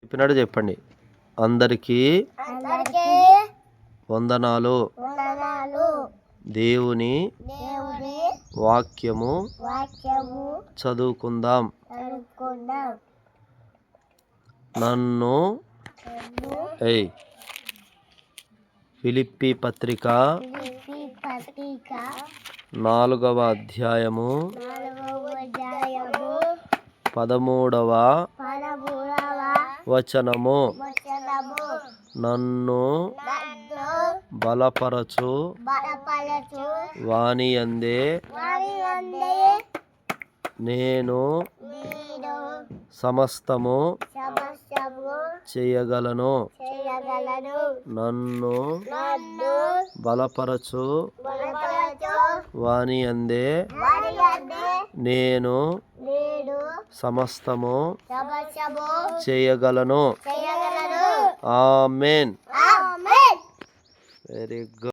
చెప్పినట్టు చెప్పండి. అందరికీ వందనాలు. దేవుని వాక్యము చదువుకుందాం. నన్ను ఫిలిప్పీ పత్రిక 4వ అధ్యాయము 13వ వచనము. నన్ను బలపరచు వాని యందే నేను సమస్తము చేయగలను. నన్ను బలపరచు వాని యందే నేను సమస్తము చేయగలను. ఆమేన్. Very good.